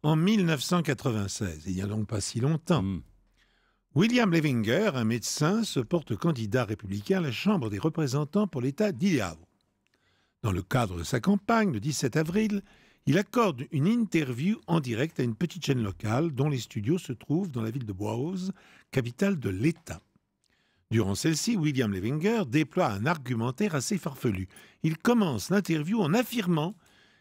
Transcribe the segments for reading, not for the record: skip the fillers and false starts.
en 1996, il n'y a donc pas si longtemps. William Levinger, un médecin, se porte candidat républicain à la Chambre des représentants pour l'État d'Idaho. Dans le cadre de sa campagne, le 17 avril, il accorde une interview en direct à une petite chaîne locale dont les studios se trouvent dans la ville de Boise, capitale de l'État. Durant celle-ci, William Levinger déploie un argumentaire assez farfelu. Il commence l'interview en affirmant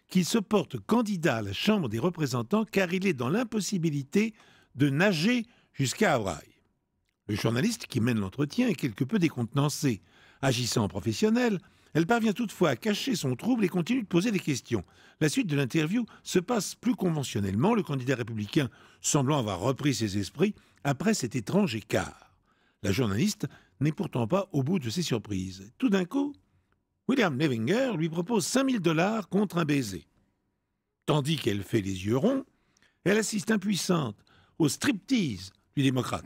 qu'il se porte candidat à la Chambre des représentants car il est dans l'impossibilité de nager jusqu'à Hawaï. Le journaliste qui mène l'entretien est quelque peu décontenancé. Agissant en professionnel, elle parvient toutefois à cacher son trouble et continue de poser des questions. La suite de l'interview se passe plus conventionnellement, le candidat républicain semblant avoir repris ses esprits après cet étrange écart. La journaliste n'est pourtant pas au bout de ses surprises. Tout d'un coup, William Levinger lui propose 5 000 $ contre un baiser. Tandis qu'elle fait les yeux ronds, elle assiste impuissante au striptease du démocrate.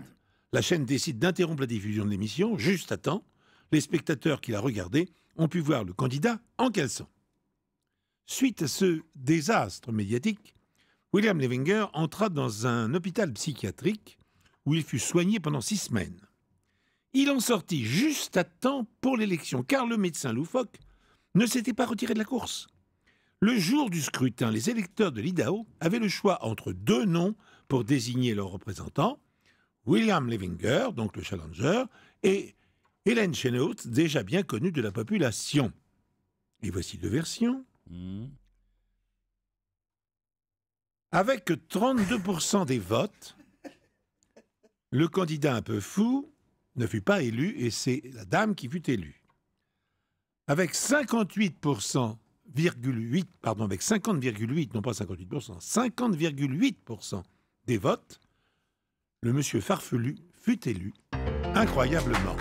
La chaîne décide d'interrompre la diffusion de l'émission juste à temps. Les spectateurs qui la regardaient ont pu voir le candidat en caleçon. Suite à ce désastre médiatique, William Levinger entra dans un hôpital psychiatrique où il fut soigné pendant 6 semaines. Il en sortit juste à temps pour l'élection, car le médecin loufoque ne s'était pas retiré de la course. Le jour du scrutin, les électeurs de l'Idaho avaient le choix entre 2 noms pour désigner leurs représentants, William Levinger, donc le challenger, et Helen Chennault, déjà bien connue de la population. Et voici 2 versions. Avec 32% des votes, le candidat un peu fou ne fut pas élu et c'est la dame qui fut élue. Avec 50,8%, avec 50,8%, non pas 58%, 50,8% des votes, le monsieur farfelu fut élu, incroyablement.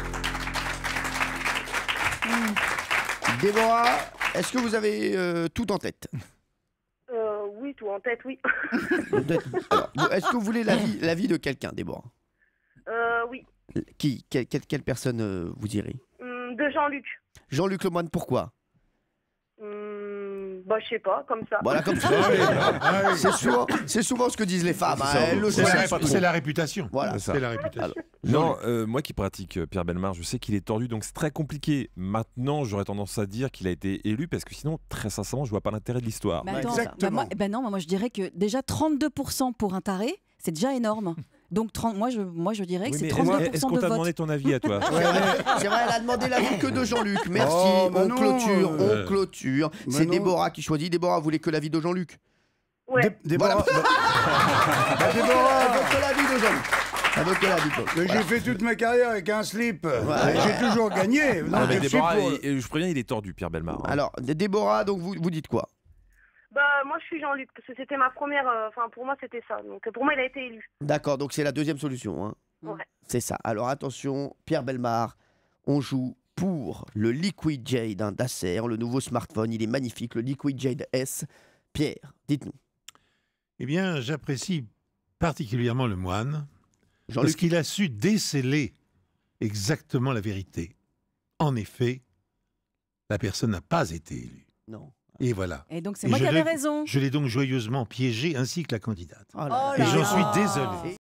Déborah, est-ce que vous avez tout en tête? Oui, tout en tête, oui. Alors, est-ce que vous voulez l'avis de quelqu'un, Déborah? Oui. Qui? Quelle personne vous direz? De Jean-Luc. Jean-Luc Lemoyne, pourquoi? Je sais pas, comme ça. Voilà, comme ça. C'est souvent ce que disent les femmes. C'est la réputation. Voilà, c'est la réputation. Non, moi qui pratique Pierre Bellemare, je sais qu'il est tordu, donc c'est très compliqué. Maintenant, j'aurais tendance à dire qu'il a été élu, parce que sinon, très sincèrement, je vois pas l'intérêt de l'histoire. Attends, Exactement. moi je dirais que déjà 32% pour un taré, c'est déjà énorme. Donc moi je dirais que c'est 32% Est-ce qu'on de t'a vote. demandé ton avis à toi? C'est vrai, elle a demandé l'avis que de Jean-Luc. Merci, on clôture. C'est Déborah qui choisit. Déborah, vous voulez que l'avis de Jean-Luc? Ouais. Déborah, Déborah, elle veut que l'avis de Jean-Luc. Elle veut que l'avis de Jean-Luc. j'ai fait toute ma carrière avec un slip. J'ai toujours gagné. Non, mais je suis Déborah, pour- je préviens, il est tordu, Pierre Bellemare. Alors, Déborah, donc vous dites quoi? Moi, je suis Jean-Luc, parce que c'était ma première... pour moi, c'était ça. Donc, pour moi, il a été élu. D'accord, donc c'est la deuxième solution. Hein. Ouais. C'est ça. Alors attention, Pierre Bellemare, on joue pour le Liquid Jade d'Acer, le nouveau smartphone. Il est magnifique, le Liquid Jade S. Pierre, dites-nous. Eh bien, j'apprécie particulièrement le moine, parce Jean-Luc, qu'il a su déceler exactement la vérité. En effet, la personne n'a pas été élue. non. Et voilà. Et donc c'est moi qui avais raison. Je l'ai donc joyeusement piégé, ainsi que la candidate. Oh là Et là. j'en suis désolé.